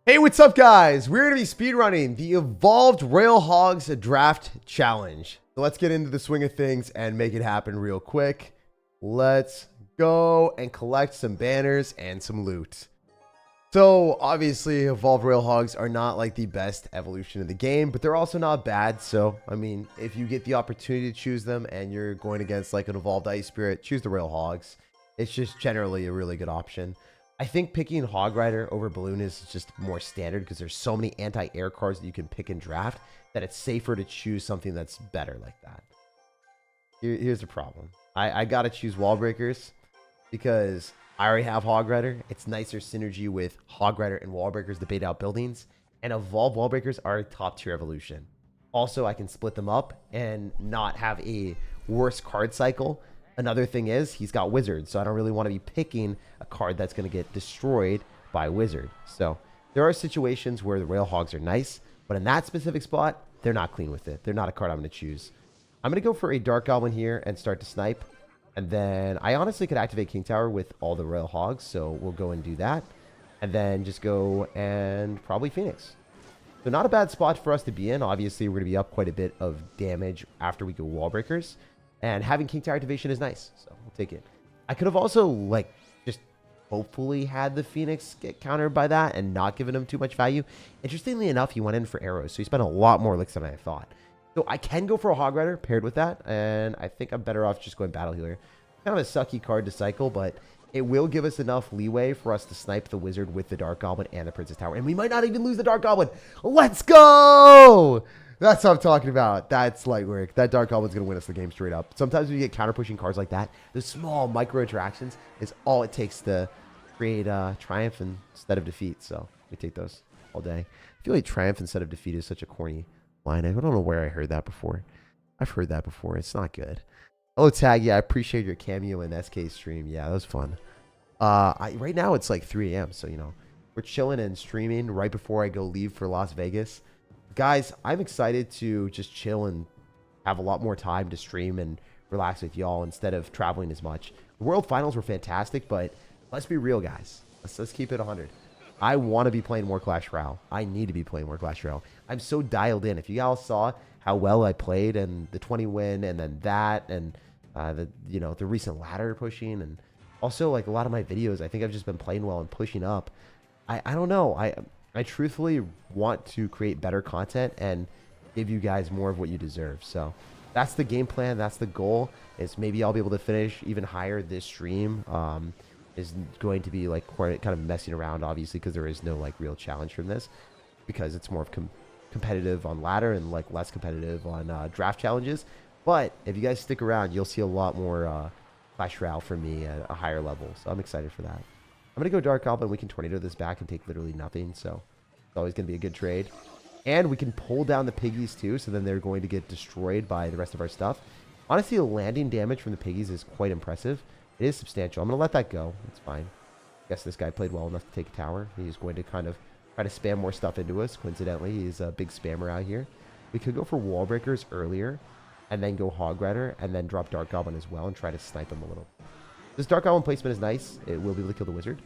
Hey, what's up, guys? We're going to be speedrunning the Evolved Royal Hogs Draft Challenge. So let's get into the swing of things and make it happen real quick. Let's go and collect some banners and some loot. So obviously, Evolved Royal Hogs are not like the best evolution in the game, but they're also not bad. So, I mean, if you get the opportunity to choose them and you're going against like an Evolved Ice Spirit, choose the Royal Hogs. It's just generally a really good option. I think picking Hog Rider over Balloon is just more standard because there's so many anti-air cards that you can pick and draft that it's safer to choose something that's better like that. Here's the problem. I got to choose Wall Breakers because I already have Hog Rider. It's nicer synergy with Hog Rider and Wall Breakers to bait out buildings. And Evolved Wall Breakers are a top tier evolution. Also, I can split them up and not have a worse card cycle. Another thing is he's got Wizard, so I don't really want to be picking a card that's going to get destroyed by Wizard. So there are situations where the Royal Hogs are nice, but in that specific spot, they're not clean with it. They're not a card I'm going to choose. I'm going to go for a Dark Goblin here and start to snipe. And then I honestly could activate King Tower with all the Royal Hogs, so we'll go and do that. And then just go and probably Phoenix. So not a bad spot for us to be in. Obviously, we're going to be up quite a bit of damage after we go Wall Breakers. And having King Tower activation is nice, so we'll take it. I could have also, like, just hopefully had the Phoenix get countered by that and not given him too much value. Interestingly enough, he went in for arrows, so he spent a lot more licks than I thought. So I can go for a Hog Rider paired with that, and I think I'm better off just going Battle Healer. Kind of a sucky card to cycle, but it will give us enough leeway for us to snipe the Wizard with the Dark Goblin and the Princess Tower. And we might not even lose the Dark Goblin. Let's go! That's what I'm talking about. That's light work. That Dark Goblin's going to win us the game straight up. Sometimes when you get counter-pushing cards like that, the small micro-interactions is all it takes to create triumph instead of defeat. So we take those all day. I feel like triumph instead of defeat is such a corny line. I don't know where I heard that before. I've heard that before. It's not good. Oh, Tag, yeah, I appreciate your cameo in SK stream. Yeah, that was fun. Right now it's like 3 a.m. So, you know, we're chilling and streaming right before I go leave for Las Vegas. Guys, I'm excited to just chill and have a lot more time to stream and relax with y'all instead of traveling as much. The World Finals were fantastic, but let's be real, guys. Let's keep it 100. I want to be playing more Clash Royale. I need to be playing more Clash Royale. I'm so dialed in. If you guys saw how well I played and the 20 win and then that and the recent ladder pushing and also like a lot of my videos, I think I've just been playing well and pushing up. I don't know. I truthfully want to create better content and give you guys more of what you deserve. So that's the game plan. That's the goal. Is maybe I'll be able to finish even higher this stream. Is going to be like quite kind of messing around, obviously, because there is no like real challenge from this, because it's more of competitive on ladder and like less competitive on draft challenges. But if you guys stick around, you'll see a lot more Clash Royale from me at a higher level. So I'm excited for that. I'm going to go Dark Goblin. We can Tornado this back and take literally nothing. So it's always going to be a good trade. And we can pull down the Piggies too. So then they're going to get destroyed by the rest of our stuff. Honestly, the landing damage from the Piggies is quite impressive. It is substantial. I'm going to let that go. It's fine. I guess this guy played well enough to take a tower. He's going to kind of try to spam more stuff into us. Coincidentally, he's a big spammer out here. We could go for Wall Breakers earlier and then go Hog Rider and then drop Dark Goblin as well and try to snipe him a little. This Dark Goblin placement is nice. It will be able to kill the Wizard.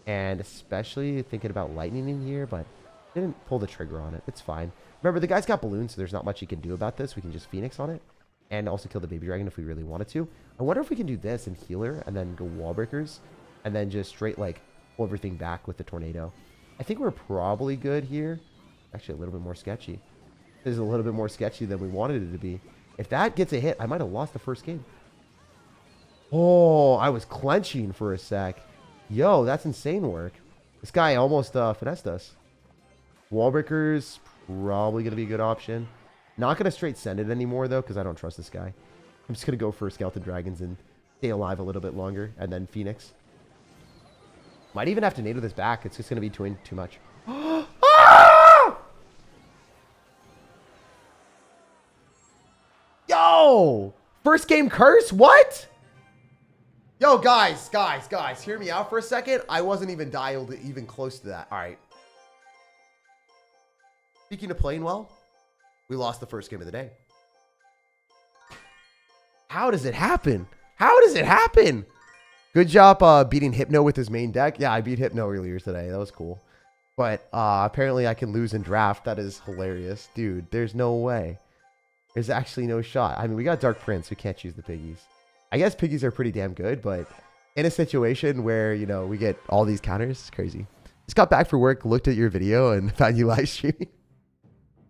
And especially thinking about lightning in here, but didn't pull the trigger on it. It's fine. Remember, the guy's got balloons, so there's not much he can do about this. We can just Phoenix on it and also kill the Baby Dragon if we really wanted to. I wonder if we can do this and Healer and then go Wall Breakers and then just straight like pull everything back with the Tornado. I think we're probably good here. Actually, a little bit more sketchy. This is a little bit more sketchy than we wanted it to be. If that gets a hit, I might have lost the first game. Oh, I was clenching for a sec. Yo, that's insane work. This guy almost finessed us. Wall Breakers, probably going to be a good option. Not going to straight send it anymore, though, because I don't trust this guy. I'm just going to go for Skeleton Dragons and stay alive a little bit longer, and then Phoenix. Might even have to NATO this back. It's just going to be too much. Ah! Yo! First game curse? What? Yo, guys, hear me out for a second. I wasn't even dialed even close to that. All right. Speaking of playing well, we lost the first game of the day. How does it happen? How does it happen? Good job beating Hypno with his main deck. Yeah, I beat Hypno earlier today. That was cool. But apparently I can lose in draft. That is hilarious. Dude, there's no way. There's actually no shot. I mean, we got Dark Prince. We can't choose the piggies. I guess piggies are pretty damn good, but in a situation where, you know, we get all these counters, it's crazy. Just got back for work, looked at your video, and found you live streaming.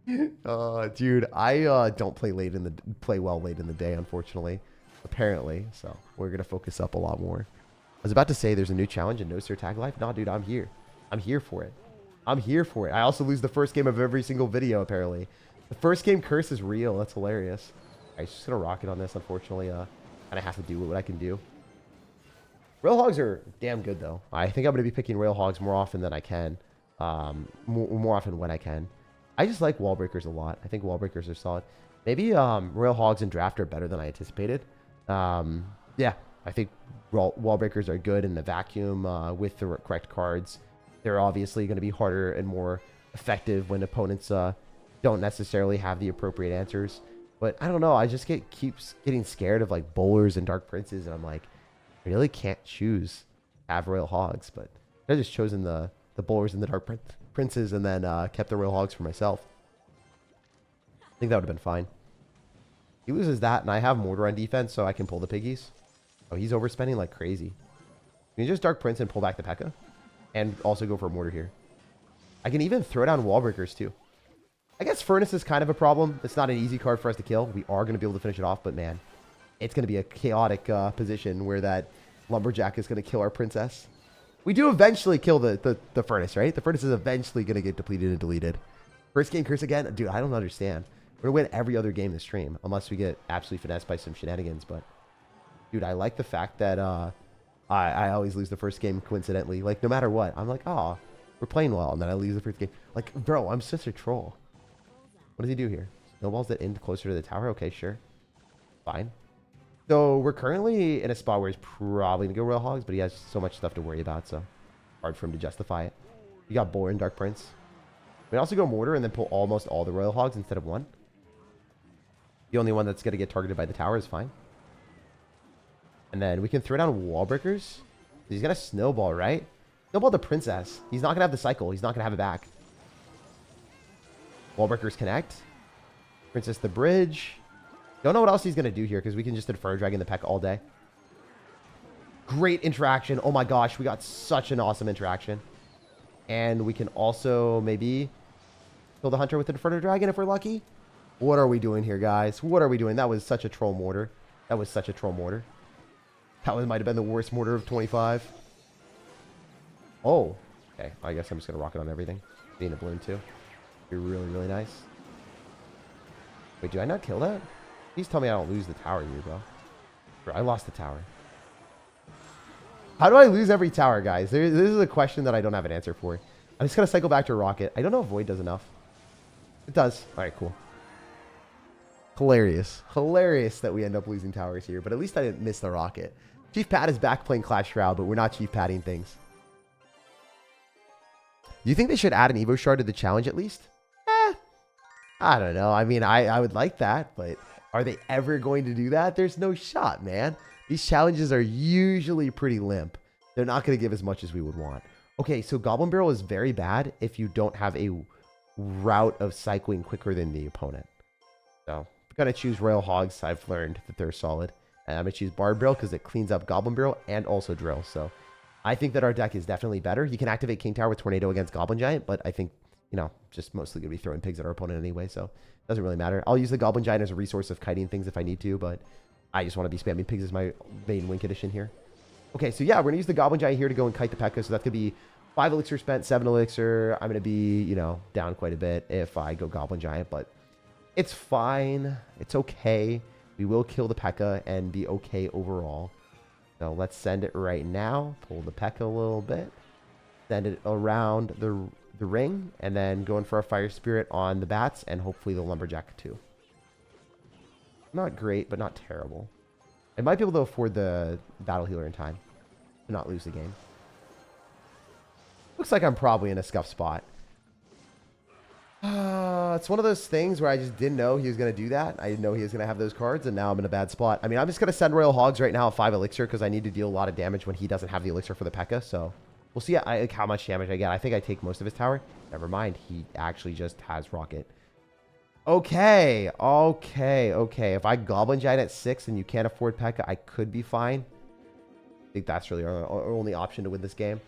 Dude, I don't play well late in the day, unfortunately. Apparently, so we're gonna focus up a lot more. I was about to say there's a new challenge and no SirTag life. No, dude, I'm here. I'm here for it. I'm here for it. I also lose the first game of every single video, apparently. The first game curse is real. That's hilarious. I'm just gonna rock it on this, unfortunately. And I have to do what I can do. Rail hogs are damn good, though. I think I'm gonna be picking rail hogs more often than I can. More often when I can. I just like wall breakers a lot. I think wall breakers are solid. Maybe rail hogs and draft are better than I anticipated. Yeah, I think wall breakers are good in the vacuum with the correct cards. They're obviously going to be harder and more effective when opponents don't necessarily have the appropriate answers. But I don't know. I just keeps getting scared of like bowlers and dark princes, and I'm like, I really can't choose have royal hogs. But I just chosen the bowlers and the dark princes, and then kept the royal hogs for myself. I think that would have been fine. He loses that, and I have mortar on defense, so I can pull the piggies. Oh, he's overspending like crazy. Can you just dark prince and pull back the P.E.K.K.A? And also go for a mortar here. I can even throw down wall breakers too. I guess furnace is kind of a problem. It's not an easy card for us to kill. We are going to be able to finish it off, but man, it's going to be a chaotic position where that lumberjack is going to kill our princess. We do eventually kill the furnace, right? The furnace is eventually going to get depleted and deleted. First game curse again? Dude, I don't understand. We're going to win every other game this stream, unless we get absolutely finessed by some shenanigans. But, dude, I like the fact that I always lose the first game coincidentally. Like, no matter what. I'm like, oh, we're playing well. And then I lose the first game. Like, bro, I'm such a troll. What does he do here? Snowballs that in closer to the tower? Okay, sure. Fine. So, we're currently in a spot where he's probably going to go Royal Hogs, but he has so much stuff to worry about, so hard for him to justify it. You got Boar and Dark Prince. We can also go Mortar and then pull almost all the Royal Hogs instead of one. The only one that's going to get targeted by the tower is fine. And then we can throw down wall breakers. He's going to snowball, right? Snowball the princess. He's not going to have the cycle. He's not going to have it back. Wall breakers connect. Princess the bridge. Don't know what else he's going to do here because we can just Inferno Dragon the P.E.K.K.A all day. Great interaction. Oh my gosh. We got such an awesome interaction. And we can also maybe kill the Hunter with Inferno Dragon if we're lucky. What are we doing here, guys? What are we doing? That was such a troll mortar. That was such a troll mortar. That one might have been the worst mortar of 25. Oh. Okay. I guess I'm just going to rock it on everything. Being a balloon, too. Be really, really nice. Wait, do I not kill that? Please tell me I don't lose the tower here, bro. Bro, I lost the tower. How do I lose every tower, guys? This is a question that I don't have an answer for. I'm just going to cycle back to Rocket. I don't know if Void does enough. It does. All right, cool. Hilarious. Hilarious that we end up losing towers here, but at least I didn't miss the Rocket. Chief Pat is back playing Clash Shroud, but we're not Chief Patting things. Do you think they should add an Evo shard to the challenge at least? I don't know. I mean, I would like that, but are they ever going to do that? There's no shot, man. These challenges are usually pretty limp. They're not going to give as much as we would want. Okay, so Goblin Barrel is very bad if you don't have a route of cycling quicker than the opponent. So, I'm going to choose Royal Hogs. I've learned that they're solid. And I'm going to choose Bard Barrel because it cleans up Goblin Barrel and also Drill. So, I think that our deck is definitely better. You can activate King Tower with Tornado against Goblin Giant, but I think, you know, just mostly going to be throwing pigs at our opponent anyway, so it doesn't really matter. I'll use the Goblin Giant as a resource of kiting things if I need to, but I just want to be spamming pigs as my main win condition here. Okay, so yeah, we're going to use the Goblin Giant here to go and kite the P.E.K.K.A, so that's going to be 5 elixir spent, 7 elixir. I'm going to be, you know, down quite a bit if I go Goblin Giant, but it's fine. It's okay. We will kill the P.E.K.K.A and be okay overall. So let's send it right now. Pull the P.E.K.K.A a little bit. Send it around the ring, and then going for a Fire Spirit on the bats, and hopefully the Lumberjack too. Not great, but not terrible. I might be able to afford the Battle Healer in time to not lose the game. Looks like I'm probably in a scuff spot. It's one of those things where I just didn't know he was going to do that. I didn't know he was going to have those cards, and now I'm in a bad spot. I mean, I'm just going to send Royal Hogs right now at 5 elixir because I need to deal a lot of damage when he doesn't have the elixir for the P.E.K.K.A, so We'll see like how much damage I get. I think I take most of his tower. Never mind. He actually just has rocket. Okay. If I Goblin Giant at 6 and you can't afford P.E.K.K.A, I could be fine. I think that's really our only option to win this game.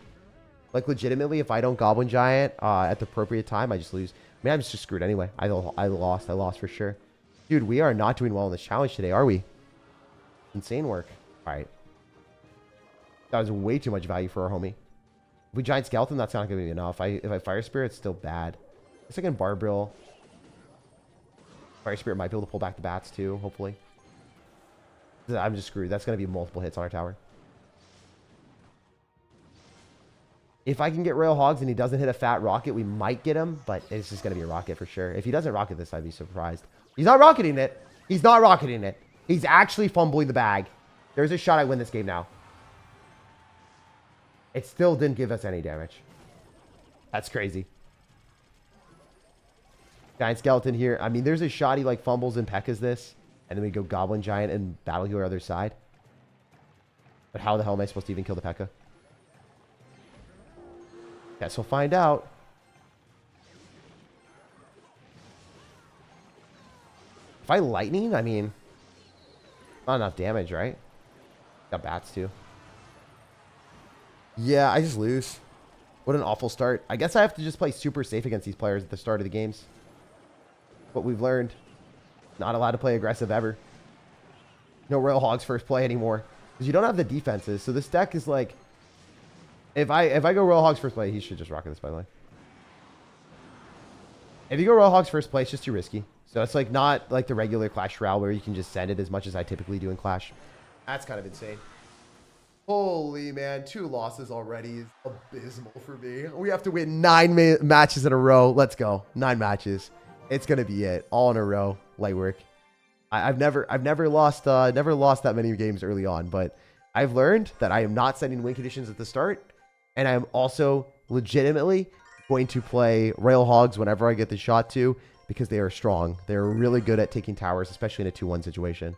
Like, legitimately, if I don't Goblin Giant at the appropriate time, I just lose. I mean, I'm just screwed anyway. I lost for sure. Dude, we are not doing well in this challenge today, are we? Insane work. All right. That was way too much value for our homie. If we Giant Skeleton, that's not going to be enough. If I Fire Spirit, it's still bad. I guess I can Barbril. Fire Spirit might be able to pull back the bats, too, hopefully. I'm just screwed. That's going to be multiple hits on our tower. If I can get Royal Hogs and he doesn't hit a fat rocket, we might get him, but it's just going to be a rocket for sure. If he doesn't rocket this, I'd be surprised. He's not rocketing it. He's not rocketing it. He's actually fumbling the bag. There's a shot I win this game now. It still didn't give us any damage. That's crazy. Giant Skeleton here. I mean, there's a shot he like fumbles and P.E.K.K.As this. And then we go Goblin Giant and Battle Healer other side. But how the hell am I supposed to even kill the P.E.K.K.A? Guess we'll find out. If I lightning, I mean, not enough damage, right? Got bats too. Yeah, I just lose. What an awful start. I guess I have to just play super safe against these players at the start of the games. What we've learned. Not allowed to play aggressive ever. No Royal Hogs first play anymore. Because you don't have the defenses. So this deck is like, If I go Royal Hogs first play, he should just rocket this, by the way. If you go Royal Hogs first play, it's just too risky. So it's like not like the regular Clash Royale where you can just send it as much as I typically do in Clash. That's kind of insane. Holy man, 2 losses already is abysmal for me. We have to win 9 matches in a row. Let's go. 9 matches. It's gonna be it. All in a row. Light work. I've never lost that many games early on, but I've learned that I am not sending win conditions at the start. And I'm also legitimately going to play Royal Hogs whenever I get the shot to because they are strong. They're really good at taking towers, especially in a 2-1 situation.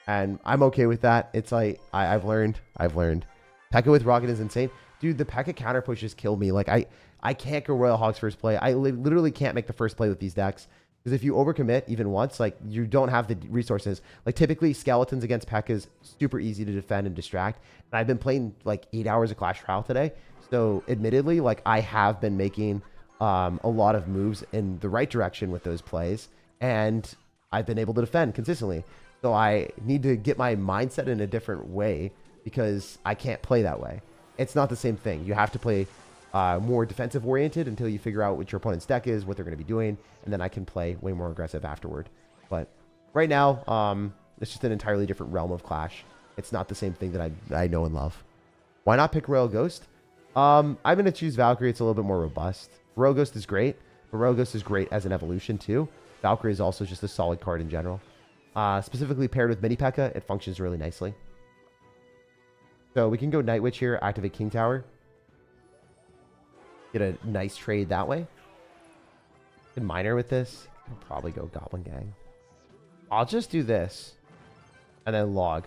And I'm okay with that. It's like, I've learned. P.E.K.K.A with rocket is insane. Dude, the P.E.K.K.A counter pushes kill me. Like, I can't go Royal Hogs first play. I literally can't make the first play with these decks. Because if you overcommit even once, like, you don't have the resources. Like, typically, Skeletons against P.E.K.K.A is super easy to defend and distract. And I've been playing, like, 8 hours of Clash Royale today. So, admittedly, like, I have been making a lot of moves in the right direction with those plays. And I've been able to defend consistently. So, I need to get my mindset in a different way because I can't play that way. It's not the same thing. You have to play more defensive-oriented until you figure out what your opponent's deck is, what they're going to be doing, and then I can play way more aggressive afterward. But right now, it's just an entirely different realm of Clash. It's not the same thing that I know and love. Why not pick Royal Ghost? I'm going to choose Valkyrie. It's a little bit more robust. Royal Ghost is great, but Royal Ghost is great as an evolution too. Valkyrie is also just a solid card in general. Specifically paired with Mini P.E.K.K.A, it functions really nicely. So we can go Night Witch here, activate King Tower. Get a nice trade that way. Can Miner with this. Can probably go Goblin Gang. I'll just do this. And then log.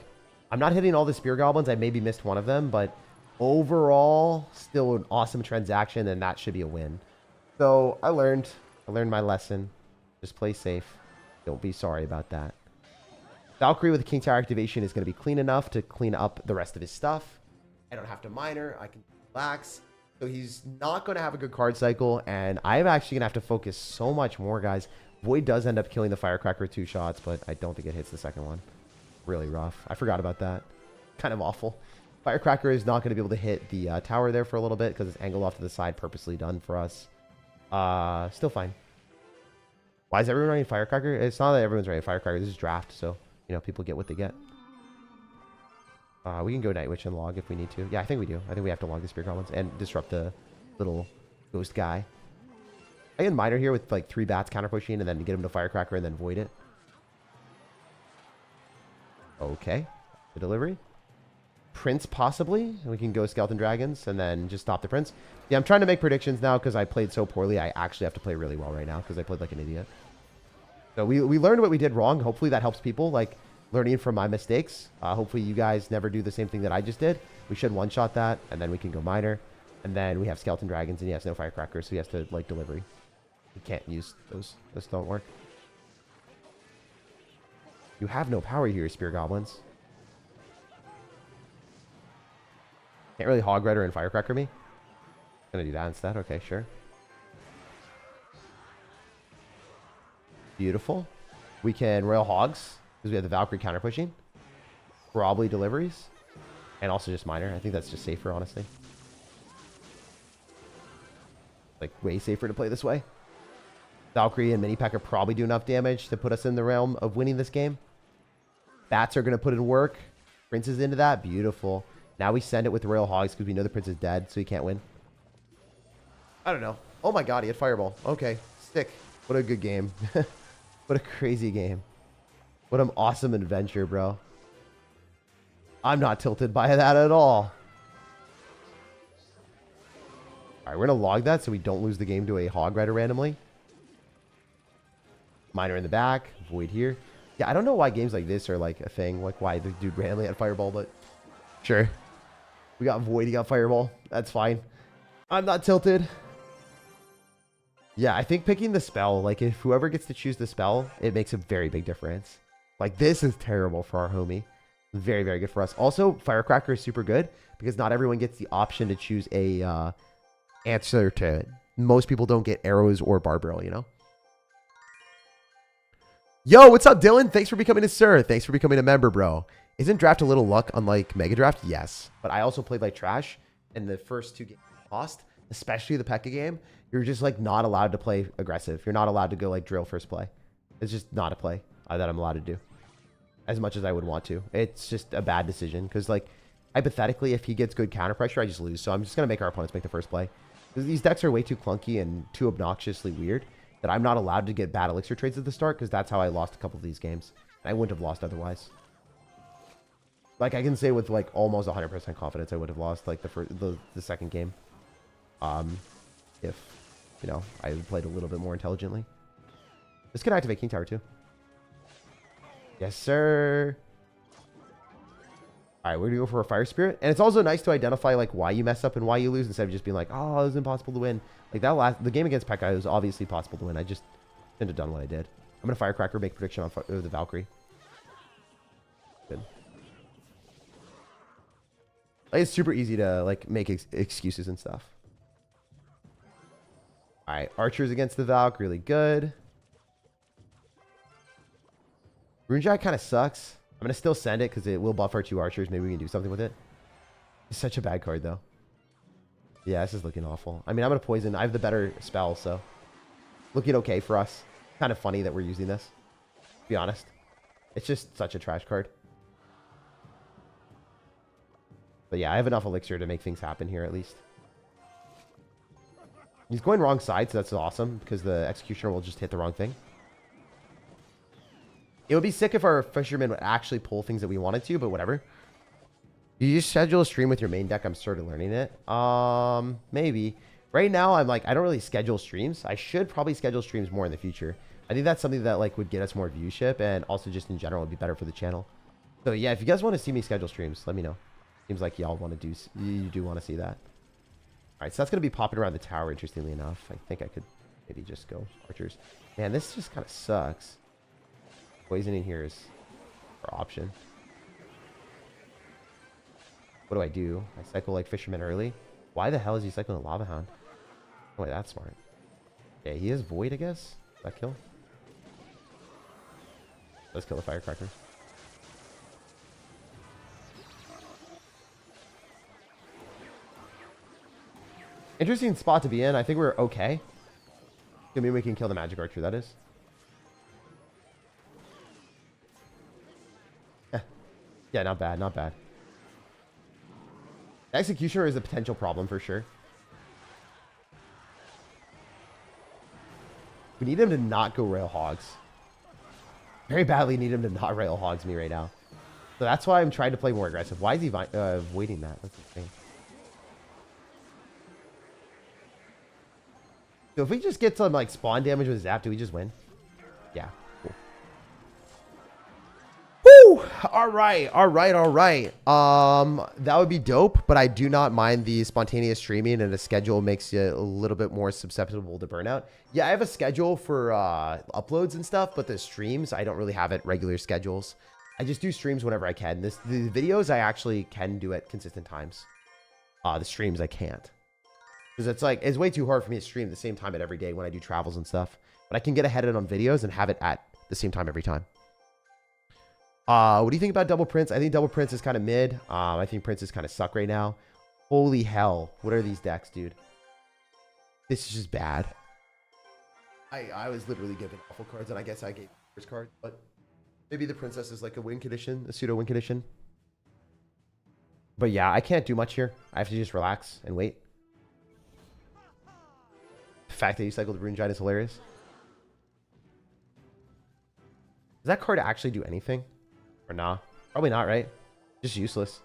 I'm not hitting all the Spear Goblins. I maybe missed one of them, but overall, still an awesome transaction, and that should be a win. So I learned my lesson. Just play safe. Don't be sorry about that. Valkyrie with the King Tower activation is going to be clean enough to clean up the rest of his stuff. I don't have to Miner. I can relax. So he's not going to have a good card cycle, and I'm actually going to have to focus so much more, guys. Void does end up killing the Firecracker 2 shots, but I don't think it hits the second one. Really rough. I forgot about that. Kind of awful. Firecracker is not going to be able to hit the tower there for a little bit because it's angled off to the side, purposely done for us. Still fine. Why is everyone running Firecracker? It's not that everyone's running Firecracker. This is draft, so, you know, people get what they get. We can go Night Witch and log if we need to. Yeah, I think we do. I think we have to log the Spear Goblins and disrupt the little ghost guy. I can Miner here with like 3 bats counter pushing and then get him to Firecracker and then void it. Okay. The delivery. Prince possibly. We can go Skeleton Dragons and then just stop the Prince. Yeah, I'm trying to make predictions now because I played so poorly. I actually have to play really well right now because I played like an idiot. So we learned what we did wrong. Hopefully that helps people. Like, learning from my mistakes. Hopefully you guys never do the same thing that I just did. We should one-shot that, and then we can go Miner. And then we have skeleton dragons, and he has no firecrackers, so he has to, like, delivery. He can't use those. Those don't work. You have no power here, spear goblins. Can't really hog rider and firecracker me. Gonna do that instead. Okay, sure. Beautiful. We can Royal Hogs, because we have the Valkyrie counter pushing. Probably deliveries. And also just minor. I think that's just safer, honestly. Like, way safer to play this way. Valkyrie and Mini P.E.K.K.A probably do enough damage to put us in the realm of winning this game. Bats are going to put in work. Prince is into that. Beautiful. Now we send it with Royal Hogs because we know the Prince is dead, so he can't win. I don't know. Oh my god, he had Fireball. Okay, stick. What a good game. What a crazy game. What an awesome adventure, bro. I'm not tilted by that at all. Alright, we're going to log that so we don't lose the game to a Hog Rider randomly. Miner in the back. Void here. Yeah, I don't know why games like this are like a thing. Like why the dude randomly had Fireball, but sure. We got Void, he got Fireball. That's fine. I'm not tilted. Yeah, I think picking the spell, like if whoever gets to choose the spell, it makes a very big difference. Like this is terrible for our homie. Very, very good for us. Also, Firecracker is super good because not everyone gets the option to choose a answer to it. Most people don't get arrows or barbarrel, you know? Yo, what's up, Dylan? Thanks for becoming a sir. Thanks for becoming a member, bro. Isn't draft a little luck unlike Mega Draft? Yes. But I also played like trash in the first 2 games lost, especially the P.E.K.K.A game. You're just like not allowed to play aggressive. You're not allowed to go like drill first play. It's just not a play that I'm allowed to do as much as I would want to. It's just a bad decision because like hypothetically, if he gets good counter pressure, I just lose. So I'm just going to make our opponents make the first play. Because these decks are way too clunky and too obnoxiously weird that I'm not allowed to get bad elixir trades at the start because that's how I lost a couple of these games. And I wouldn't have lost otherwise. Like I can say with like almost 100% confidence I would have lost like the second game. If, you know, I played a little bit more intelligently. This can activate King Tower too. Yes, sir. All right, we're going to go for a Fire Spirit. And it's also nice to identify like why you mess up and why you lose instead of just being like, oh, it was impossible to win. Like that the game against P.E.K.K.A was obviously possible to win. I just shouldn't have done what I did. I'm going to Firecracker, make prediction on the Valkyrie. Good. Like, it's super easy to like make excuses and stuff. All right, Archers against the Valk, really good. Runejack kind of sucks. I'm going to still send it because it will buff our 2 Archers. Maybe we can do something with it. It's such a bad card, though. Yeah, this is looking awful. I mean, I'm going to poison. I have the better spell, so looking okay for us. Kind of funny that we're using this, to be honest. It's just such a trash card. But yeah, I have enough elixir to make things happen here, at least. He's going wrong side, so that's awesome, because the Executioner will just hit the wrong thing. It would be sick if our Fisherman would actually pull things that we wanted to, but whatever. You just schedule a stream with your main deck. I'm sort of learning it. Maybe. Right now, I'm like, I don't really schedule streams. I should probably schedule streams more in the future. I think that's something that like would get us more viewership and also just in general would be better for the channel. So yeah, if you guys want to see me schedule streams, let me know. Seems like y'all want to do, you do want to see that. All right, so that's going to be popping around the tower, interestingly enough. I think I could maybe just go Archers. Man, this just kind of sucks. Poisoning here is our option. What do I do? I cycle like Fisherman early. Why the hell is he cycling a Lava Hound? Oh, wait, that's smart. Yeah, he is Void, I guess. Does that kill? Let's kill the Firecracker. Interesting spot to be in. I think we're okay. I mean, we can kill the Magic Archer, that is. Yeah, not bad, not bad. Executioner is a potential problem for sure. We need him to not go Rail Hogs. Very badly need him to not Rail Hogs me right now. So that's why I'm trying to play more aggressive. Why is he avoiding that? That's insane. So if we just get some like spawn damage with Zap, do we just win? Yeah. Cool. Woo! Woo! All right. That would be dope, but I do not mind the spontaneous streaming, and the schedule makes you a little bit more susceptible to burnout. Yeah, I have a schedule for uploads and stuff, but the streams, I don't really have it regular schedules. I just do streams whenever I can. The videos I actually can do at consistent times. The streams I can't. Because it's like, it's way too hard for me to stream the same time at every day when I do travels and stuff. But I can get ahead of it on videos and have it at the same time every time. What do you think about Double Prince? I think Double Prince is kind of mid. I think Princes kind of suck right now. Holy hell. What are these decks, dude? This is just bad. I was literally given awful cards, and I guess I gave first card, but maybe the Princess is like a win condition, a pseudo win condition. But yeah, I can't do much here. I have to just relax and wait. The fact that you cycled the Rune Giant is hilarious. Does that card actually do anything? Or nah? Probably not, right? Just useless.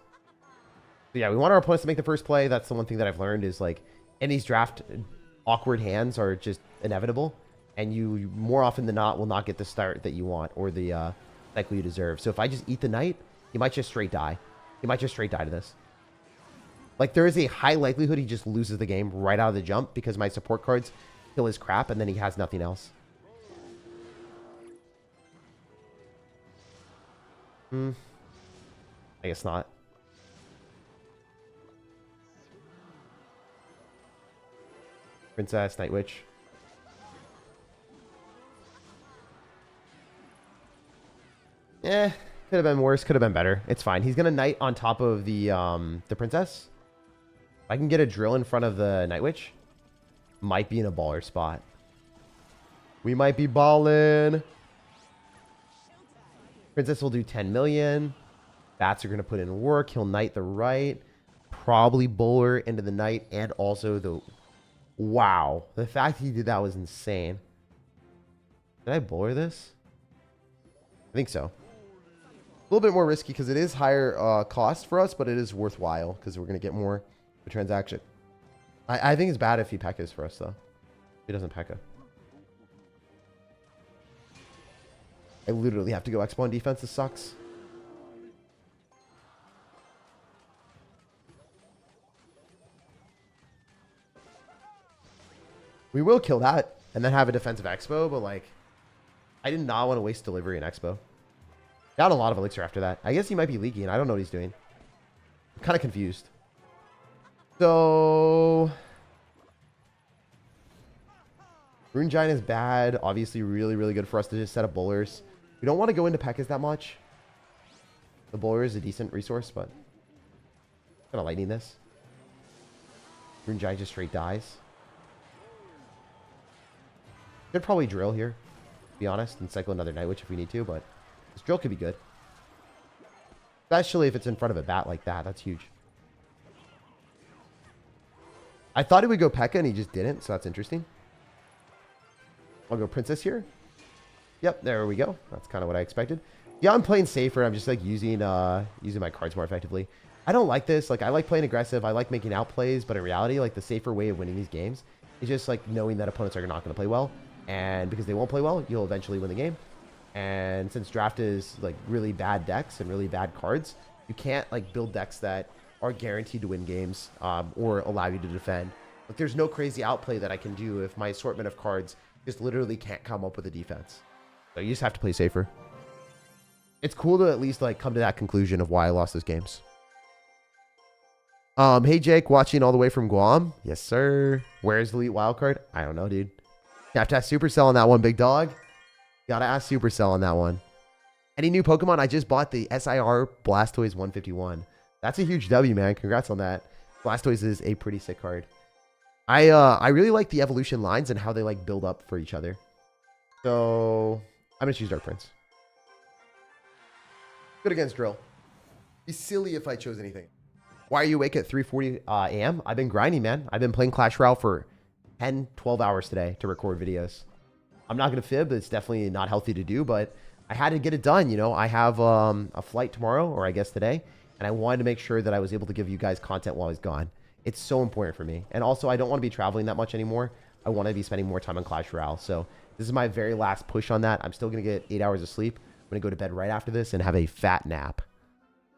So yeah, we want our opponents to make the first play. That's the one thing that I've learned is like, in these draft, awkward hands are just inevitable. And you more often than not will not get the start that you want or the cycle you deserve. So if I just eat the knight, you might just straight die. You might just straight die to this. Like, there is a high likelihood he just loses the game right out of the jump because my support cards kill his crap and then he has nothing else. I guess not. Princess, Night Witch. Could have been worse, could have been better. It's fine. He's gonna Knight on top of the Princess. If I can get a drill in front of the Night Witch, might be in a baller spot. We might be balling. Princess will do 10 million. Bats are going to put in work. He'll Knight the right. Probably bowler into the Knight and also the... Wow. The fact he did that was insane. Did I bowler this? I think so. A little bit more risky because it is higher cost for us, but it is worthwhile because we're going to get more of a transaction. I think it's bad if he P.E.K.K.A.s for us, though. If he doesn't P.E.K.K.A. I literally have to go Expo on defense. This sucks. We will kill that and then have a defensive Expo, but like, I did not want to waste delivery in Expo. Got a lot of elixir after that. I guess he might be leaky and I don't know what he's doing. I'm kind of confused. So... Rune Giant is bad. Obviously really, really good for us to just set up bowlers. We don't want to go into P.E.K.K.A.s that much. The bowler is a decent resource, but... I'm kind of lightning this. Rune Giant just straight dies. Could probably drill here, to be honest, and cycle another Night Witch if we need to, but this drill could be good. Especially if it's in front of a bat like that. That's huge. I thought he would go P.E.K.K.A. and he just didn't, so that's interesting. I'll go Princess here. Yep, there we go. That's kind of what I expected. Yeah, I'm playing safer. I'm just like using my cards more effectively. I don't like this. Like, I like playing aggressive. I like making outplays, but in reality, like, the safer way of winning these games is just like knowing that opponents are not going to play well. And because they won't play well, you'll eventually win the game. And since draft is like really bad decks and really bad cards, you can't like build decks that are guaranteed to win games or allow you to defend. Like, there's no crazy outplay that I can do if my assortment of cards just literally can't come up with a defense. So you just have to play safer. It's cool to at least like come to that conclusion of why I lost those games. Hey Jake, watching all the way from Guam. Yes, sir. Where's the elite wildcard? I don't know, dude. You have to ask Supercell on that one, big dog. Gotta ask Supercell on that one. Any new Pokemon? I just bought the SIR Blastoise 151. That's a huge W, man. Congrats on that. Blastoise is a pretty sick card. I really like the evolution lines and how they like build up for each other. So I'm gonna choose Dark Prince. Good against Drill. Be silly if I chose anything. Why are you awake at 3:40 a.m.? I've been grinding, man. I've been playing Clash Royale for 10, 12 hours today to record videos. I'm not gonna fib. It's definitely not healthy to do, but I had to get it done. You know, I have a flight tomorrow, or I guess today, and I wanted to make sure that I was able to give you guys content while I was gone. It's so important for me. And also, I don't want to be traveling that much anymore. I want to be spending more time on Clash Royale. So this is my very last push on that. I'm still going to get 8 hours of sleep. I'm going to go to bed right after this and have a fat nap.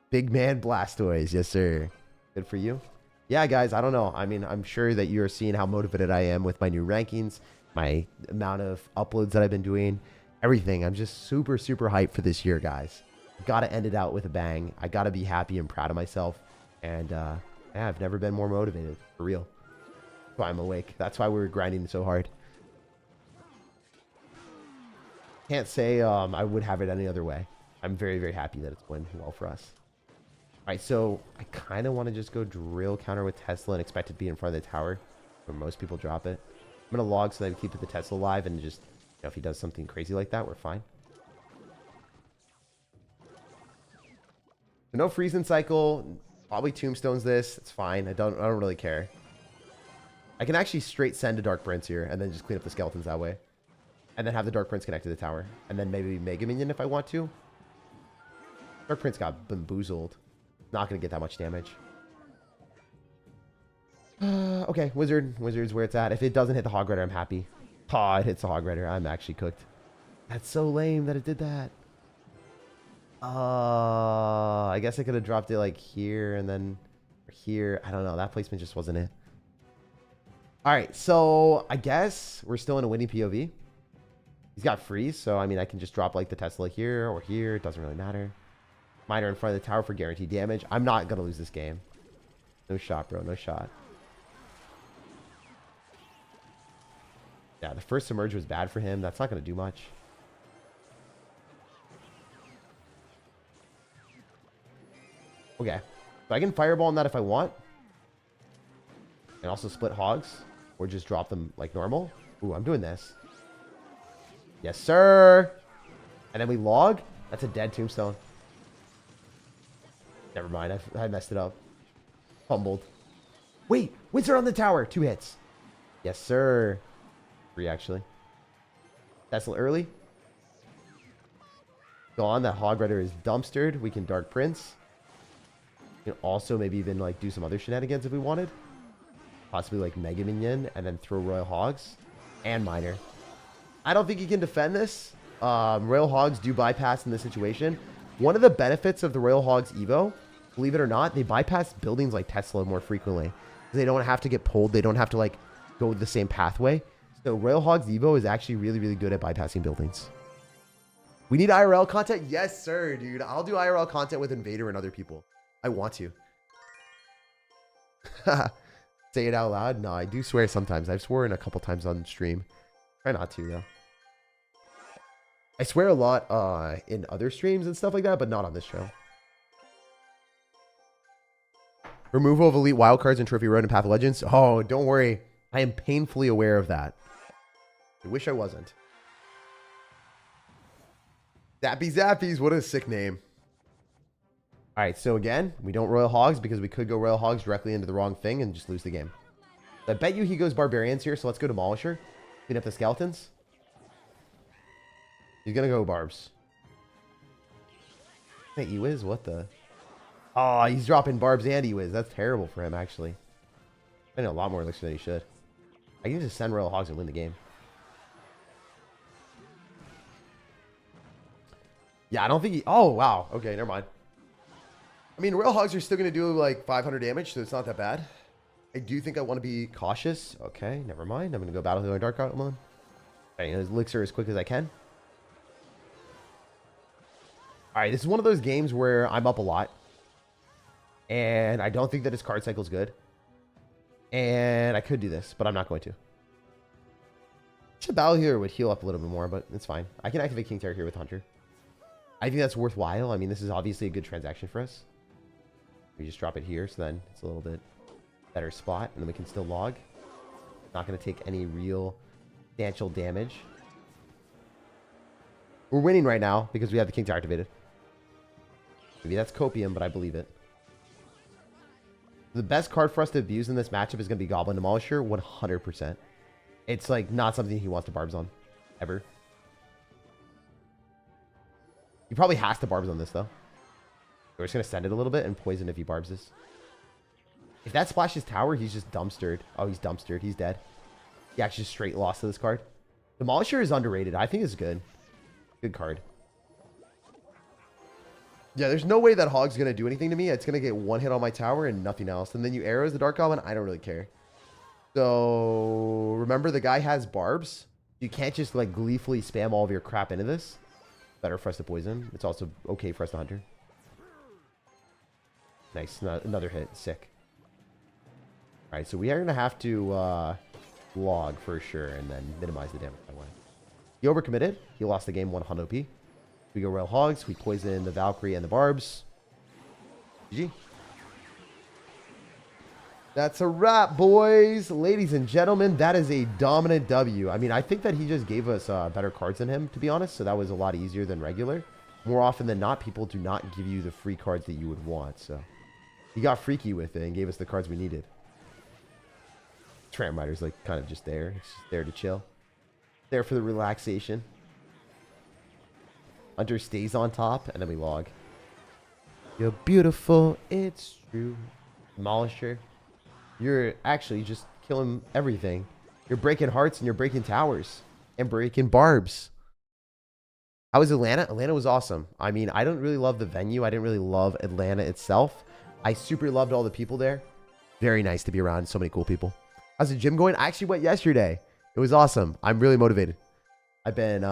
Big man Blastoise. Yes, sir. Good for you. Yeah, guys, I don't know. I mean, I'm sure that you're seeing how motivated I am with my new rankings, my amount of uploads that I've been doing, everything. I'm just super, super hyped for this year, guys. Got to end it out with a bang. I got to be happy and proud of myself. And yeah, I've never been more motivated, for real. That's why I'm awake. That's why we're grinding so hard. Can't say I would have it any other way. I'm very, very happy that it's going well for us. All right, so I kind of want to just go drill counter with Tesla and expect it to be in front of the tower where most people drop it. I'm going to log so that I keep the Tesla alive and just, you know, if he does something crazy like that, we're fine. So no freezing cycle. Probably tombstones this. It's fine. I don't really care. I can actually straight send a Dark Prince here and then just clean up the skeletons that way. And then have the Dark Prince connect to the tower. And then maybe Mega Minion if I want to. Dark Prince got bamboozled. Not going to get that much damage. Okay, Wizard. Wizard's where it's at. If it doesn't hit the Hog Rider, I'm happy. It hits the Hog Rider. I'm actually cooked. That's so lame that it did that. I guess I could have dropped it like here and then here. I don't know. That placement just wasn't it. All right, so I guess we're still in a winning POV. He's got freeze, so I mean I can just drop like the Tesla here or here. It doesn't really matter. Miner in front of the tower for guaranteed damage. I'm not going to lose this game. No shot, bro. No shot. Yeah, the first submerge was bad for him. That's not going to do much. Okay. So I can fireball on that if I want. And also split hogs. Or just drop them like normal. Ooh, I'm doing this. Yes, sir. And then we log. That's a dead tombstone. Never mind. I messed it up. Fumbled. Wait. Wizard on the tower. 2 hits. Yes, sir. 3, actually. That's a little early. Gone. That Hog Rider is dumpstered. We can Dark Prince. We can also maybe even like do some other shenanigans if we wanted. Possibly like Mega Minion and then throw Royal Hogs and Miner. I don't think he can defend this. Royal Hogs do bypass in this situation. One of the benefits of the Royal Hogs Evo, believe it or not, they bypass buildings like Tesla more frequently. They don't have to get pulled. They don't have to like go the same pathway. So Royal Hogs Evo is actually really, really good at bypassing buildings. We need IRL content? Yes, sir, dude. I'll do IRL content with Invader and other people. I want to. Say it out loud? No, I do swear sometimes. I've sworn a couple times on stream. Try not to, though. I swear a lot in other streams and stuff like that, but not on this show. Removal of elite wildcards in Trophy Road and Path of Legends. Oh, don't worry. I am painfully aware of that. I wish I wasn't. Zappy Zappies. What a sick name. All right, so again, we don't Royal Hogs because we could go Royal Hogs directly into the wrong thing and just lose the game. I bet you he goes Barbarians here, so let's go Demolisher. Clean up the skeletons. He's going to go Barbs. Hey, Ewiz, what the? Oh, he's dropping Barbs and Ewiz. That's terrible for him, actually. I know a lot more elixir than he should. I can just send Royal Hogs and win the game. Yeah, I don't think he... Oh, wow. Okay, never mind. I mean, Royal Hogs are still going to do like 500 damage, so it's not that bad. I do think I want to be cautious. Okay, never mind. I'm going to go Battle Healer Dark Outlaw. Okay, his elixir as quick as I can. All right, this is one of those games where I'm up a lot. And I don't think that his card cycle is good. And I could do this, but I'm not going to. Battle Healer would heal up a little bit more, but it's fine. I can activate King Terror here with Hunter. I think that's worthwhile. I mean, this is obviously a good transaction for us. We just drop it here, so then it's a little bit better spot, and then we can still log. Not going to take any real substantial damage. We're winning right now because we have the King Tower activated. Maybe that's copium, but I believe it. The best card for us to abuse in this matchup is going to be Goblin Demolisher, 100%. It's like not something he wants to Barbs on, ever. He probably has to Barbs on this, though. We're just going to send it a little bit and poison if he Barbs this. If that splashes tower, he's just dumpstered. Oh, he's dumpstered. He's dead. He actually just straight lost to this card. Demolisher is underrated. I think it's good. Good card. Yeah, there's no way that Hog's going to do anything to me. It's going to get one hit on my tower and nothing else. And then you arrows the Dark Goblin. I don't really care. So remember, the guy has barbs. You can't just like gleefully spam all of your crap into this. Better for us to poison. It's also okay for us to hunter. Nice. Another hit. Sick. All right, so we are going to have to log for sure and then minimize the damage that way. He overcommitted. He lost the game 100 OP. We go Royal Hogs. We poison the Valkyrie and the Barbs. GG. That's a wrap, boys. Ladies and gentlemen, that is a dominant W. I mean, I think that he just gave us better cards than him, to be honest. So that was a lot easier than regular. More often than not, people do not give you the free cards that you would want. So he got freaky with it and gave us the cards we needed. Tram Rider's like kind of just there. It's just there to chill. There for the relaxation. Hunter stays on top, and then we log. You're beautiful, it's true. Demolisher. You're actually just killing everything. You're breaking hearts, and you're breaking towers. And breaking barbs. How was Atlanta? Atlanta was awesome. I mean, I don't really love the venue. I didn't really love Atlanta itself. I super loved all the people there. Very nice to be around so many cool people. How's the gym going? I actually went yesterday. It was awesome. I'm really motivated. I've been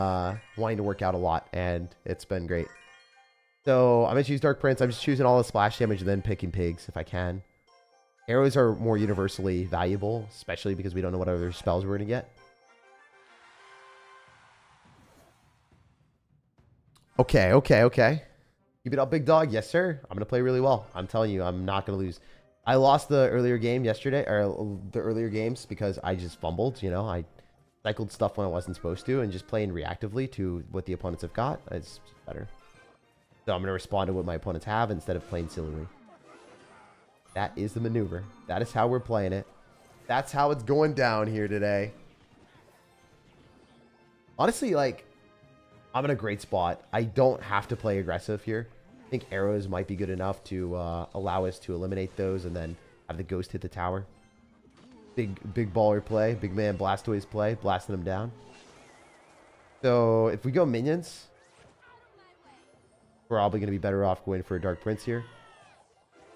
wanting to work out a lot, and it's been great. So I'm going to choose Dark Prince. I'm just choosing all the splash damage and then picking pigs if I can. Arrows are more universally valuable, especially because we don't know what other spells we're going to get. Okay. Keep it up, big dog. Yes, sir. I'm going to play really well. I'm telling you, I'm not going to lose. I lost the earlier game yesterday, or the earlier games, because I just fumbled, you know. I cycled stuff when I wasn't supposed to, and just playing reactively to what the opponents have got. It's better. So I'm going to respond to what my opponents have instead of playing sillily. That is the maneuver. That is how we're playing it. That's how it's going down here today. Honestly, like, I'm in a great spot. I don't have to play aggressive here. I think arrows might be good enough to allow us to eliminate those and then have the ghost hit the tower. Big baller play. Big man Blastoise play. Blasting them down. So if we go minions, we're probably going to be better off going for a Dark Prince here.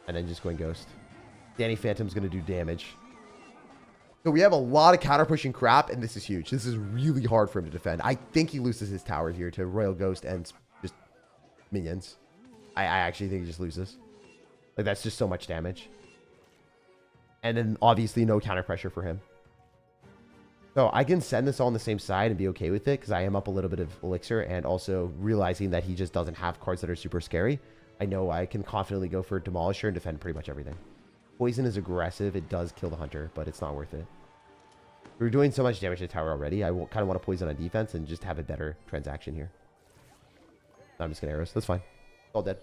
And then just going Ghost. Danny Phantom's going to do damage. So we have a lot of counter pushing crap, and this is huge. This is really hard for him to defend. I think he loses his tower here to Royal Ghost and just minions. I actually think he just loses. Like, that's just so much damage. And then, obviously, no counter pressure for him. So I can send this all on the same side and be okay with it, because I am up a little bit of elixir, and also realizing that he just doesn't have cards that are super scary. I know I can confidently go for Demolisher and defend pretty much everything. Poison is aggressive. It does kill the hunter, but it's not worth it. We're doing so much damage to the tower already. I kind of want to poison on defense and just have a better transaction here. I'm just going to arrows. That's fine. It's all dead.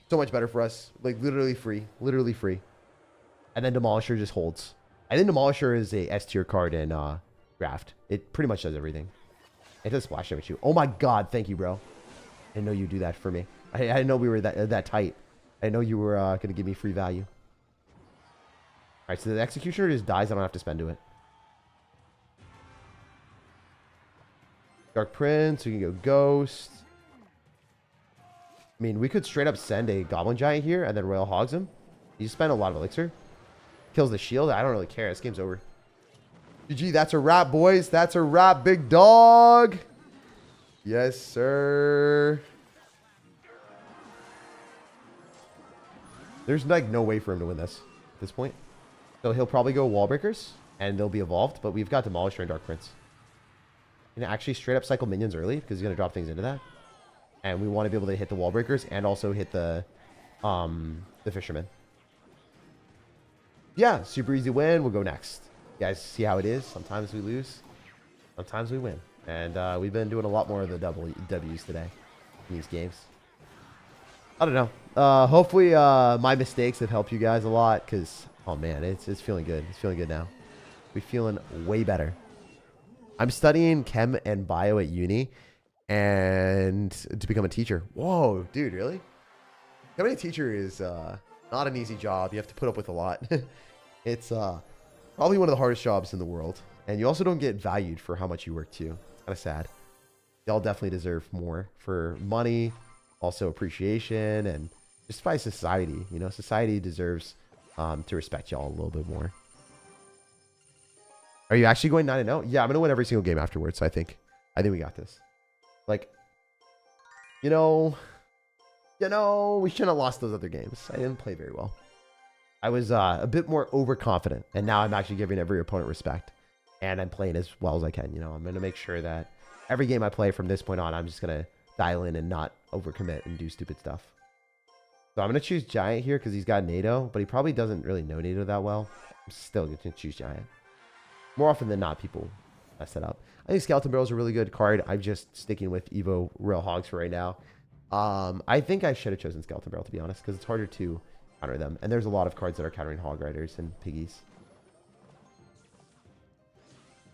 So much better for us. Like, literally free. Literally free. And then Demolisher just holds. I think Demolisher is a S tier card in draft. It pretty much does everything. It does splash damage too. Oh my god, thank you, bro. I didn't know you'd do that for me. I didn't know we were that tight. I know you were going to give me free value. Alright, so the Executioner just dies. I don't have to spend to it. Dark Prince. We can go Ghost. I mean, we could straight up send a Goblin Giant here and then Royal Hogs him. You spend a lot of elixir. Kills the shield. I don't really care. This game's over. GG, that's a wrap, boys. That's a wrap, big dog. Yes, sir. There's like no way for him to win this at this point. So he'll probably go Wall Breakers and they'll be evolved, but we've got Demolisher and Dark Prince. Gonna actually straight up cycle minions early because he's gonna drop things into that. And we want to be able to hit the Wall Breakers and also hit the Fisherman. Yeah, super easy win. We'll go next. You guys see how it is? Sometimes we lose. Sometimes we win. And we've been doing a lot more of the W's today in these games. I don't know. Hopefully my mistakes have helped you guys a lot because, oh man, it's feeling good. It's feeling good now. We're feeling way better. I'm studying chem and bio at uni and to become a teacher. Whoa, dude, really? Becoming a teacher is not an easy job. You have to put up with a lot. It's probably one of the hardest jobs in the world. And you also don't get valued for how much you work too. It's kind of sad. Y'all definitely deserve more for money, also appreciation and just by society. You know, society deserves to respect y'all a little bit more. Are you actually going 9-0? Yeah, I'm gonna win every single game afterwards. So I think we got this. Like, you know, we shouldn't have lost those other games. I didn't play very well. I was a bit more overconfident, and now I'm actually giving every opponent respect, and I'm playing as well as I can. You know, I'm gonna make sure that every game I play from this point on, I'm just gonna dial in and not overcommit and do stupid stuff. So I'm gonna choose Giant here because he's got NATO, but he probably doesn't really know NATO that well. I'm still gonna choose Giant. More often than not, people mess it up. I think Skeleton Barrel is a really good card. I'm just sticking with Evo Royal Hogs for right now. I think I should have chosen Skeleton Barrel, to be honest, because it's harder to counter them. And there's a lot of cards that are countering Hog Riders and Piggies.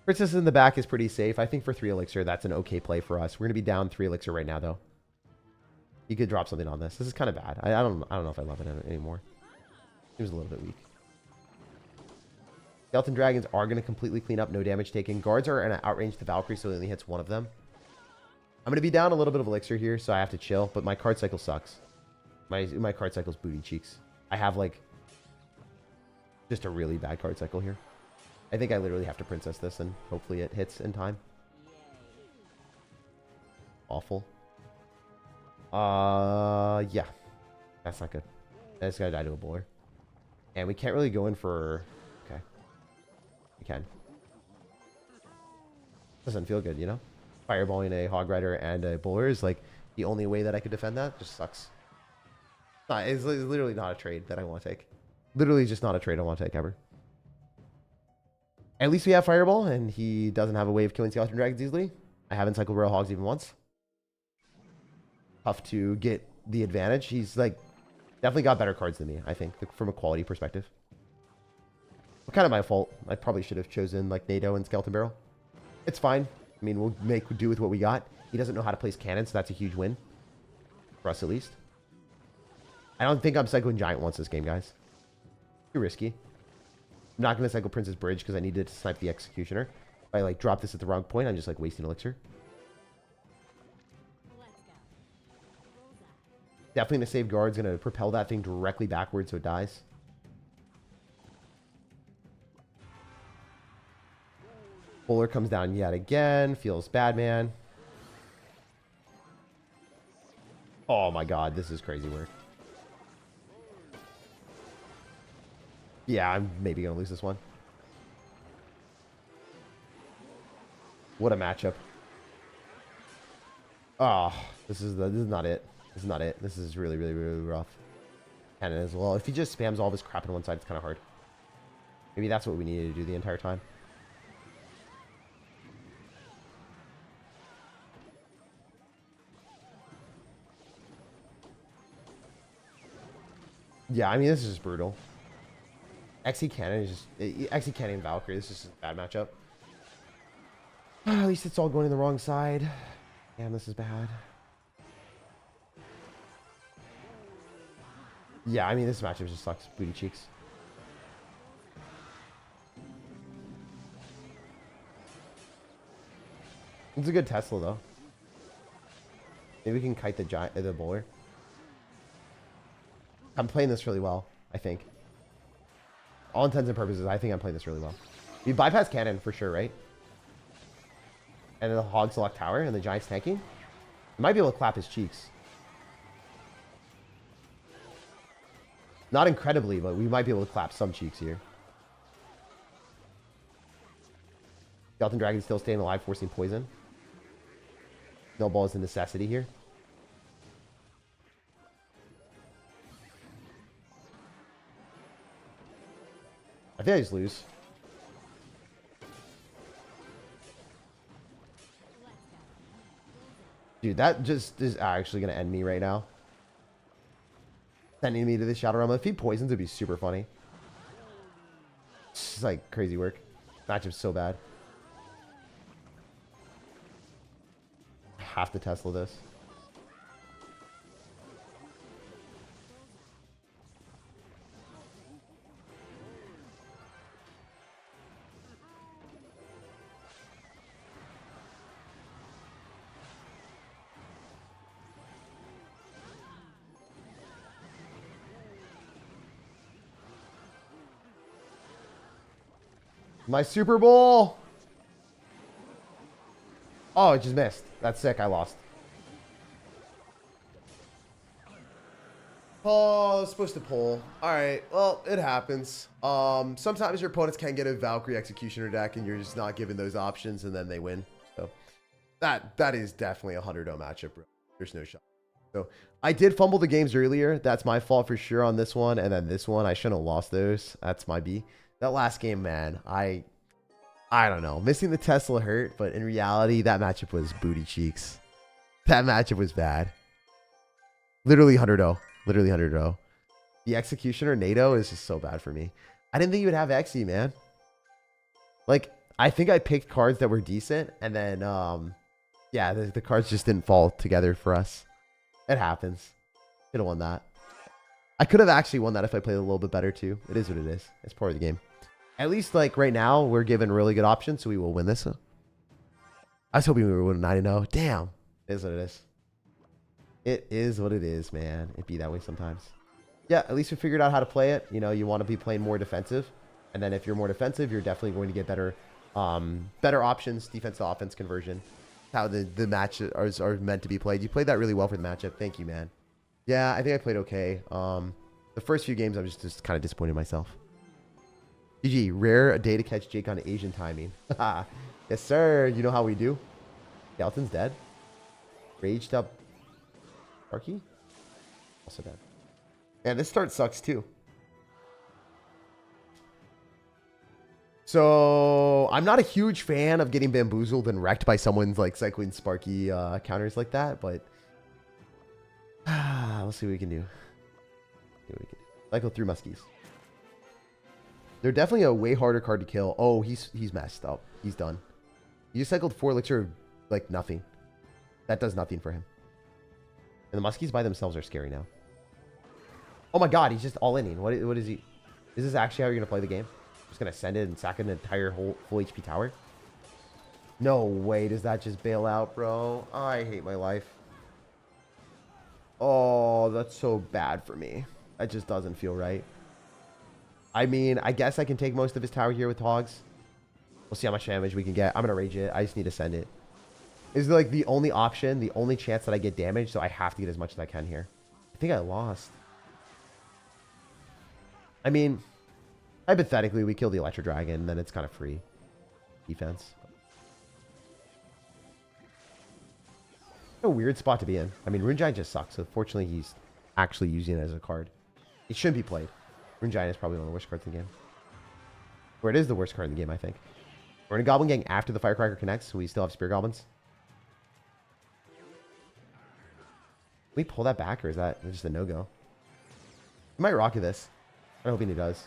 Princess in the back is pretty safe. I think for 3 Elixir, that's an okay play for us. We're going to be down 3 Elixir right now, though. He could drop something on this. This is kind of bad. I don't know if I love it anymore. Seems a little bit weak. Skeleton Dragons are going to completely clean up. No damage taken. Guards are going to outrange the Valkyrie, so it only hits one of them. I'm going to be down a little bit of Elixir here, so I have to chill. But my card cycle sucks. My card cycle's booty cheeks. I have, like, just a really bad card cycle here. I think I literally have to Princess this, and hopefully it hits in time. Awful. Yeah. That's not good. I just gotta die to a bowler. And we can't really go in for... Okay. We can. Doesn't feel good, you know? Fireballing a Hog Rider and a bowler is, like, the only way that I could defend that. Just sucks. It's literally not a trade that I want to take. Literally just not a trade I want to take ever. At least we have Fireball, and he doesn't have a way of killing Skeleton Dragons easily. I haven't cycled Royal Hogs even once. Tough to get the advantage. He's, like, definitely got better cards than me, I think, from a quality perspective. Well, kind of my fault. I probably should have chosen, like, NATO and Skeleton Barrel. It's fine. I mean, we'll make do with what we got. He doesn't know how to place cannons, so that's a huge win. For us, at least. I don't think I'm cycling Giant once this game, guys. Too risky. I'm not going to cycle Princess Bridge because I needed to snipe the Executioner. If I, like, drop this at the wrong point, I'm just, like, wasting Elixir. Definitely going to save guards. Going to propel that thing directly backwards so it dies. Bowler comes down yet again. Feels bad, man. Oh, my God. This is crazy work. Yeah, I'm maybe going to lose this one. What a matchup. Oh, this is not it. This is not it. This is really, really, really rough. Cannon as well. If he just spams all of his crap on one side, it's kind of hard. Maybe that's what we needed to do the entire time. Yeah, I mean, this is just brutal. XE Cannon is just... XE Cannon and Valkyrie, this is just a bad matchup. At least it's all going to the wrong side. Damn, this is bad. Yeah, I mean, this matchup just sucks. Booty cheeks. It's a good Tesla, though. Maybe we can kite the bowler. I'm playing this really well, I think. All intents and purposes, I think I'm playing this really well. We bypass cannon for sure, right? And then the Hogs lock tower and the Giant's tanking. I might be able to clap his cheeks. Not incredibly, but we might be able to clap some cheeks here. Skeleton Dragon still staying alive, forcing poison. Snowball is a necessity here. I think I just lose. Dude, that just is actually going to end me right now. Sending me to the Shadow Realm. If he poisons, it'd be super funny. It's like crazy work. Matchup's so bad. I have to Tesla this. My Super Bowl. Oh, it just missed. That's sick. I lost. Oh, I was supposed to pull. All right. Well, it happens. Sometimes your opponents can get a Valkyrie Executioner deck, and you're just not given those options, and then they win. So that is definitely a 100-0 matchup, bro. There's no shot. So I did fumble the games earlier. That's my fault for sure on this one, and then this one I shouldn't have lost those. That's my B. That last game, man, I don't know. Missing the Tesla hurt, but in reality, that matchup was booty cheeks. That matchup was bad. Literally 100-0. Literally 100-0. The Executioner NATO is just so bad for me. I didn't think you would have Xe, man. Like, I think I picked cards that were decent, and then, yeah, the cards just didn't fall together for us. It happens. Could have won that. I could have actually won that if I played a little bit better, too. It is what it is. It's part of the game. At least, like, right now, we're given really good options, so we will win this. I was hoping we would win 9-0. Damn. It is what it is. It is what it is, man. It be that way sometimes. Yeah, at least we figured out how to play it. You know, you want to be playing more defensive. And then if you're more defensive, you're definitely going to get better better options, defense to offense conversion. How the matches are meant to be played. You played that really well for the matchup. Thank you, man. Yeah, I think I played okay. The first few games, I was just kind of disappointed in myself. GG, rare a day to catch Jake on Asian timing. Yes, sir. You know how we do. Skeleton's dead. Raged up. Sparky? Also dead. And this start sucks too. So I'm not a huge fan of getting bamboozled and wrecked by someone's like cycling Sparky counters like that, but we'll see what we can do. Cycle through Muskies. They're definitely a way harder card to kill. Oh, he's messed up. He's done. He just cycled 4 elixir of like nothing. That does nothing for him. And the Muskies by themselves are scary now. Oh my god, he's just all-inning. What is he? Is this actually how you're going to play the game? Just going to send it and sack an entire full HP tower? No way does that just bail out, bro. I hate my life. Oh, that's so bad for me. That just doesn't feel right. I mean, I guess I can take most of his tower here with Hogs. We'll see how much damage we can get. I'm going to rage it. I just need to send it. This is like the only option, the only chance that I get damage, so I have to get as much as I can here. I think I lost. I mean, hypothetically, we kill the Electro Dragon, then it's kind of free defense. A weird spot to be in. I mean, Rune Giant just sucks, so fortunately, he's actually using it as a card. It shouldn't be played. Rune Giant is probably one of the worst cards in the game. Or it is the worst card in the game, I think. We're in a Goblin Gang after the Firecracker connects, so we still have Spear Goblins. Can we pull that back, or is that just a no-go? He might rocket this. I'm hoping he does.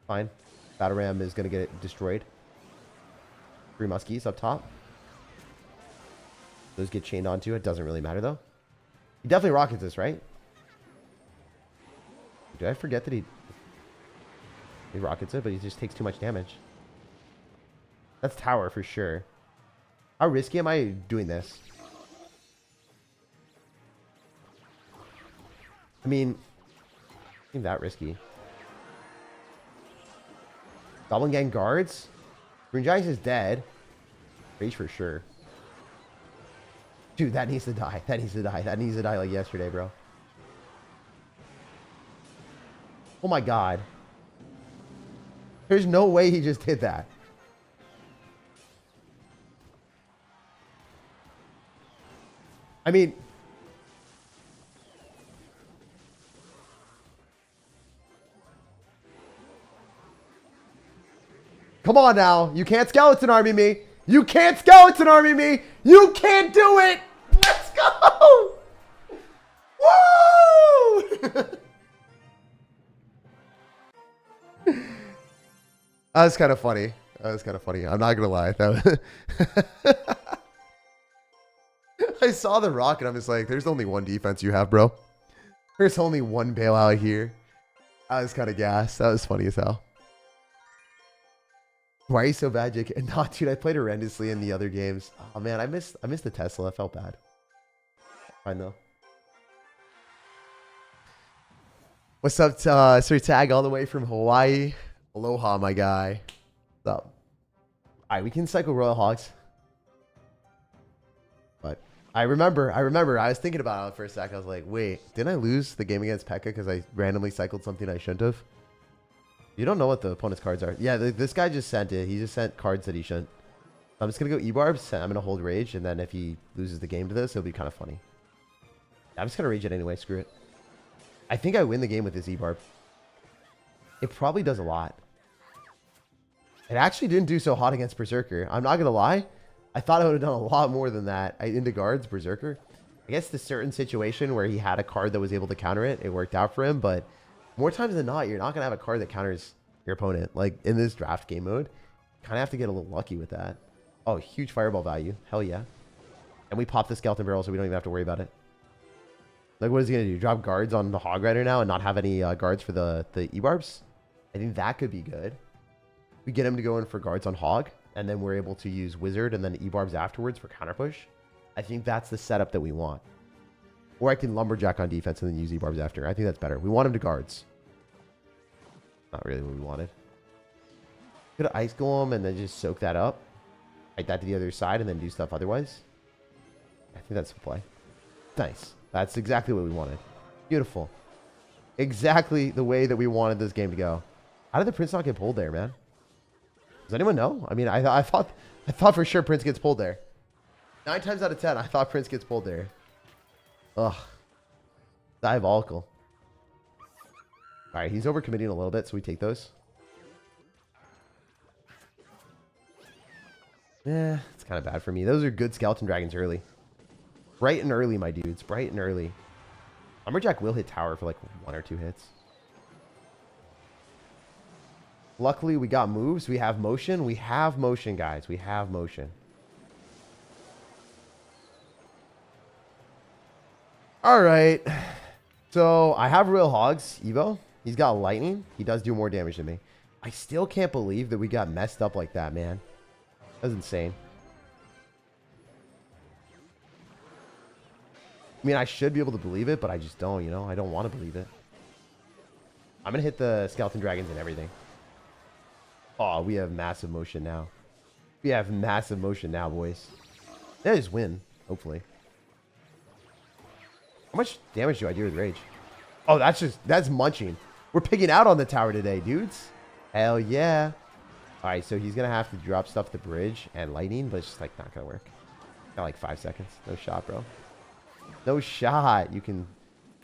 Fine. Battle Ram is going to get destroyed. 3 Muskies up top. Those get chained onto it. Doesn't really matter, though. He definitely rockets this, right? Did I forget that he rockets it, but he just takes too much damage? That's tower for sure. How risky am I doing this? I mean, ain't that risky. Goblin Gang guards. Green Giant is dead. Rage for sure. Dude, that needs to die. That needs to die. That needs to die like yesterday, bro. Oh my god. There's no way he just did that. I mean... Come on now. You can't skeleton army me. You can't skeleton army me. You can't do it. Let's go. Woo! That was kind of funny. That was kind of funny. I'm not going to lie. That was I saw the rock and I'm just like, there's only one defense you have, bro. There's only one bailout here. I was kind of gassed. That was funny as hell. Why are you so bad, Jake? Nah, dude, I played horrendously in the other games. Oh man, I missed the Tesla. I felt bad. I know. What's up, SirTag all the way from Hawaii? Aloha, my guy. What's up? All right, we can cycle Royal Hogs. But I remember, I was thinking about it for a sec. I was like, wait, didn't I lose the game against Pekka because I randomly cycled something I shouldn't have? You don't know what the opponent's cards are. Yeah, this guy just sent it. He just sent cards that he shouldn't. I'm just going to go E-Barbs. I'm going to hold Rage, and then if he loses the game to this, it'll be kind of funny. I'm just going to Rage it anyway. Screw it. I think I win the game with this E-Barb. It probably does a lot. It actually didn't do so hot against Berserker. I'm not going to lie. I thought I would have done a lot more than that. Into guards, Berserker. I guess the certain situation where he had a card that was able to counter it, it worked out for him. But more times than not, you're not going to have a card that counters your opponent. Like in this draft game mode, kind of have to get a little lucky with that. Oh, huge fireball value. Hell yeah. And we pop the skeleton barrel so we don't even have to worry about it. Like, what is he going to do? Drop guards on the Hog Rider now and not have any guards for the E-Barbs? I think that could be good. We get him to go in for guards on Hog, and then we're able to use Wizard and then E-Barbs afterwards for counter push. I think that's the setup that we want. Or I can Lumberjack on defense and then use E-Barbs after. I think that's better. We want him to guards. Not really what we wanted. Could Ice Golem and then just soak that up. Fight that to the other side and then do stuff otherwise. I think that's the play. Nice. That's exactly what we wanted. Beautiful. Exactly the way that we wanted this game to go. How did the Prince not get pulled there, man? Does anyone know? I mean, I thought for sure Prince gets pulled there. 9 times out of 10, I thought Prince gets pulled there. Ugh. Diabolical. All right, he's overcommitting a little bit, so we take those. Yeah, it's kind of bad for me. Those are good skeleton dragons early. Bright and early, my dudes. Bright and early. Lumberjack will hit tower for like 1 or 2 hits. Luckily, we got moves. We have motion. We have motion, guys. We have motion. All right. So I have Real Hogs Evo. He's got lightning. He does do more damage than me. I still can't believe that we got messed up like that, man. That was insane. I mean, I should be able to believe it, but I just don't, you know? I don't want to believe it. I'm going to hit the skeleton dragons and everything. Oh, we have massive motion now. We have massive motion now, boys. That is win, hopefully. How much damage do I do with Rage? Oh, that's munching. We're picking out on the tower today, dudes. Hell yeah. All right, so he's going to have to drop stuff to bridge and lightning, but it's just like not going to work. Got like 5 seconds. No shot, bro. No shot. You can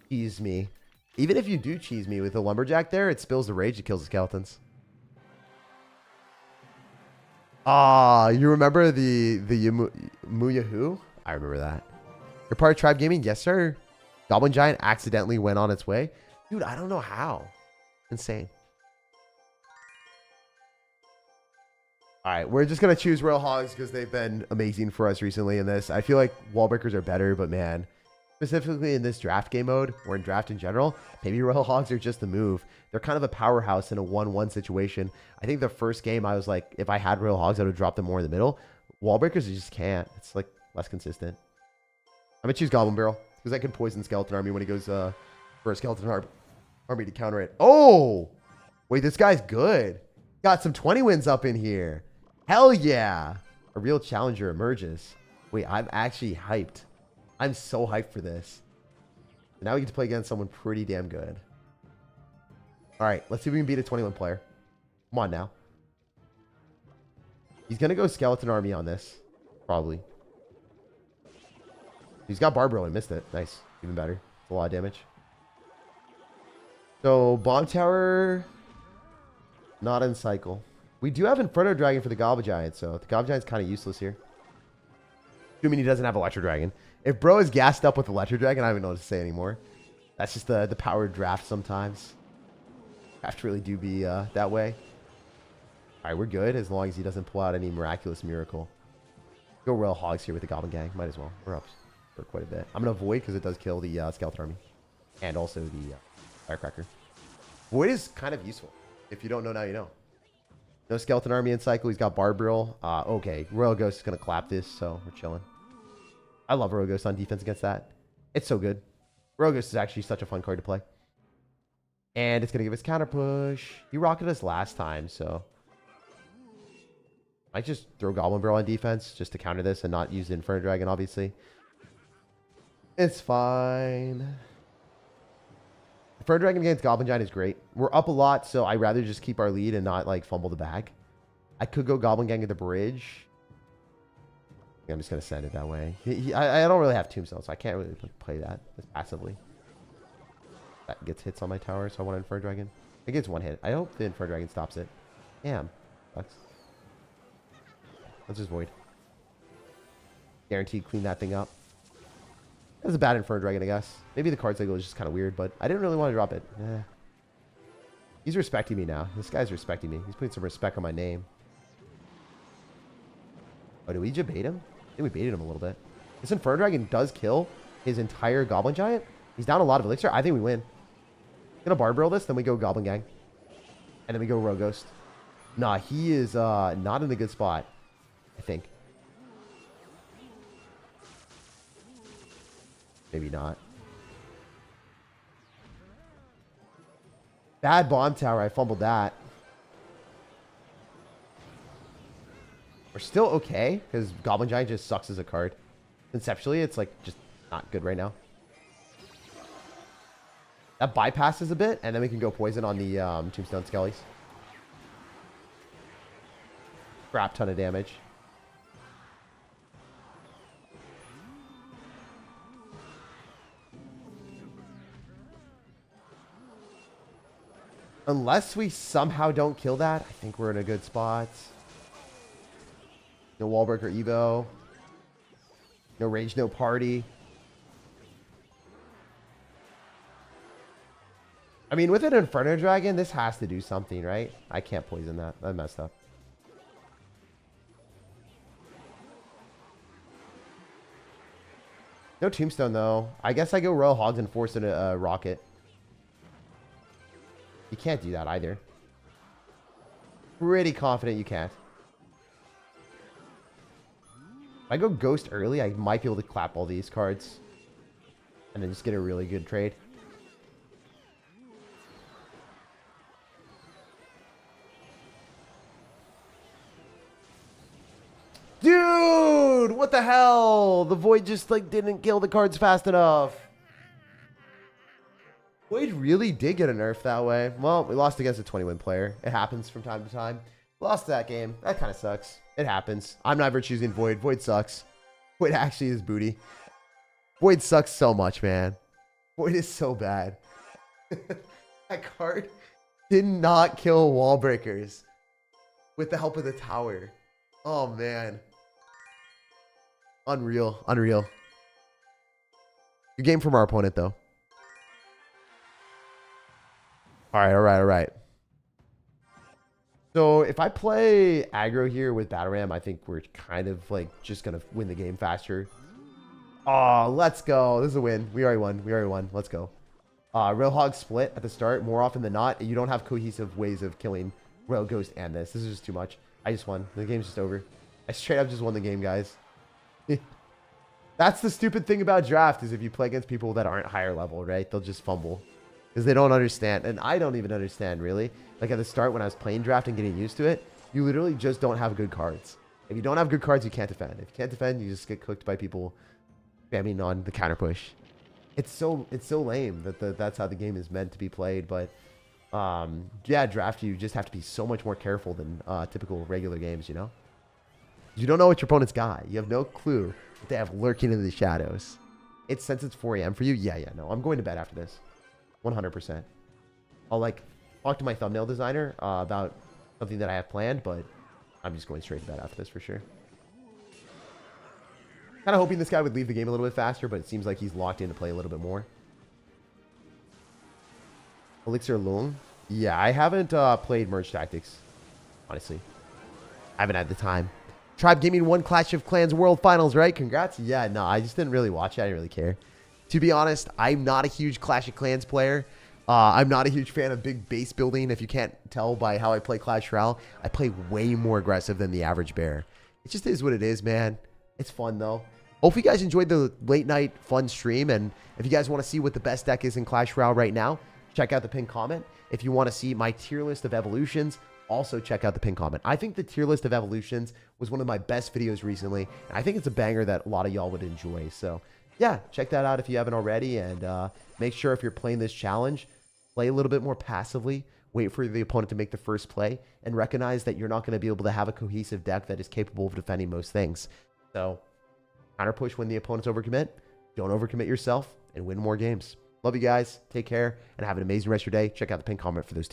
cheese me. Even if you do cheese me with the lumberjack there, it spills the rage. It kills the skeletons. Ah, you remember the Muyahu? I remember that. You're part of Tribe Gaming? Yes, sir. Goblin Giant accidentally went on its way. Dude, I don't know how. Insane. All right, we're just going to choose Royal Hogs because they've been amazing for us recently in this. I feel like wall breakers are better, but man, specifically in this draft game mode or in draft in general, maybe Royal Hogs are just the move. They're kind of a powerhouse in a 1-1 situation. I think the first game I was like, if I had Royal Hogs, I would have dropped them more in the middle. Wall breakers, you just can't. It's like less consistent. I'm going to choose Goblin Barrel because I can poison Skeleton Army when he goes for a Skeleton Army to counter it. Oh, wait, this guy's good. Got some 20 wins up in here. Hell yeah. A real challenger emerges. Wait, I'm actually hyped. I'm so hyped for this. Now we get to play against someone pretty damn good. All right, let's see if we can beat a 21 player. Come on now. He's going to go Skeleton Army on this. Probably. He's got Barbaro and missed it. Nice. Even better. It's a lot of damage. So, Bomb Tower... not in cycle. We do have Inferno Dragon for the Goblin Giant, so the Goblin Giant's kind of useless here. Assuming he doesn't have Electro Dragon. If bro is gassed up with Electro Dragon, I don't even know what to say anymore. That's just the power draft sometimes. Draft really do be that way. All right, we're good as long as he doesn't pull out any miraculous miracle. Go Royal Hogs here with the Goblin Gang. Might as well. We're up for quite a bit. I'm going to Void because it does kill the Skeleton Army. And also the Firecracker. Void is kind of useful. If you don't know, now you know. No Skeleton Army in cycle. He's got Barbaril. Okay. Royal Ghost is going to clap this, so we're chilling. I love Royal Ghost on defense against that. It's so good. Royal Ghost is actually such a fun card to play. And it's going to give us counter push. He rocketed us last time, so. I might just throw Goblin Barrel on defense just to counter this and not use the Inferno Dragon, obviously. It's fine. Inferno Dragon against Goblin Giant is great. We're up a lot, so I'd rather just keep our lead and not, like, fumble the bag. I could go Goblin Gang at the bridge. I'm just going to send it that way. I don't really have Tombstone, so I can't really play that passively. That gets hits on my tower, so I want Inferno Dragon. It gets one hit. I hope the Inferno Dragon stops it. Damn. Sucks. Let's just Void. Guaranteed clean that thing up. That was a bad Inferno Dragon, I guess. Maybe the card cycle is just kind of weird, but I didn't really want to drop it. He's respecting me now. This guy's respecting me. He's putting some respect on my name. Oh, did we just bait him? I think we baited him a little bit. This Inferno Dragon does kill his entire Goblin Giant. He's down a lot of Elixir. I think we win. Gonna Barb Barrel this, then we go Goblin Gang. And then we go Rogue Ghost. Nah, he is not in a good spot, I think. Maybe not. Bad bomb tower. I fumbled that. We're still okay, because Goblin Giant just sucks as a card. Conceptually, it's like just not good right now. That bypasses a bit, and then we can go poison on the Tombstone Skellies. Crap ton of damage. Unless we somehow don't kill that, I think we're in a good spot. No Wallbreaker Evo. No Rage, no Party. I mean, with an Inferno Dragon, this has to do something, right? I can't poison that. I messed up. No Tombstone, though. I guess I go Royal Hogs and force a Rocket. You can't do that either. Pretty confident you can't. If I go Ghost early, I might be able to clap all these cards. And then just get a really good trade. Dude, what the hell? The Void just like didn't kill the cards fast enough. Void really did get a nerf that way. Well, we lost against a 20-win player. It happens from time to time. Lost that game. That kind of sucks. It happens. I'm never choosing Void. Void sucks. Void actually is booty. Void sucks so much, man. Void is so bad. That card did not kill wall breakers with the help of the tower. Oh, man. Unreal. Unreal. Good game from our opponent, though. All right, all right, all right. So if I play aggro here with Battle Ram, I think we're kind of like just going to win the game faster. Oh, let's go. This is a win. We already won. We already won. Let's go. Royal Hog split at the start. More often than not, you don't have cohesive ways of killing Royal Ghost and this. This is just too much. I just won. The game's just over. I straight up just won the game, guys. That's the stupid thing about draft is if you play against people that aren't higher level, right? They'll just fumble. Because they don't understand. And I don't even understand, really. Like at the start when I was playing draft and getting used to it, you literally just don't have good cards. If you don't have good cards, you can't defend. If you can't defend, you just get cooked by people spamming on the counter push. It's so lame that that's how the game is meant to be played. But yeah, draft, you just have to be so much more careful than typical regular games, you know? You don't know what your opponent's got. You have no clue what they have lurking in the shadows. Since it's 4 a.m. for you, yeah, no. I'm going to bed after this. 100%. I'll like talk to my thumbnail designer about something that I have planned, but I'm just going straight to bed after this for sure. Kind of hoping this guy would leave the game a little bit faster, but it seems like he's locked in to play a little bit more. Elixir Lung. Yeah, I haven't played Merge Tactics, honestly. I haven't had the time. Tribe Gaming won Clash of Clans World Finals, right? Congrats. Yeah, no, I just didn't really watch it. I didn't really care. To be honest, I'm not a huge Clash of Clans player. I'm not a huge fan of big base building. If you can't tell by how I play Clash Royale, I play way more aggressive than the average bear. It just is what it is, man. It's fun, though. Hope you guys enjoyed the late night fun stream. And if you guys want to see what the best deck is in Clash Royale right now, check out the pinned comment. If you want to see my tier list of evolutions, also check out the pinned comment. I think the tier list of evolutions was one of my best videos recently, and I think it's a banger that a lot of y'all would enjoy. So yeah, check that out if you haven't already, and make sure if you're playing this challenge, play a little bit more passively, wait for the opponent to make the first play, and recognize that you're not going to be able to have a cohesive deck that is capable of defending most things. So counter push when the opponents overcommit, don't overcommit yourself, and win more games. Love you guys, take care, and have an amazing rest of your day. Check out the pinned comment for those two.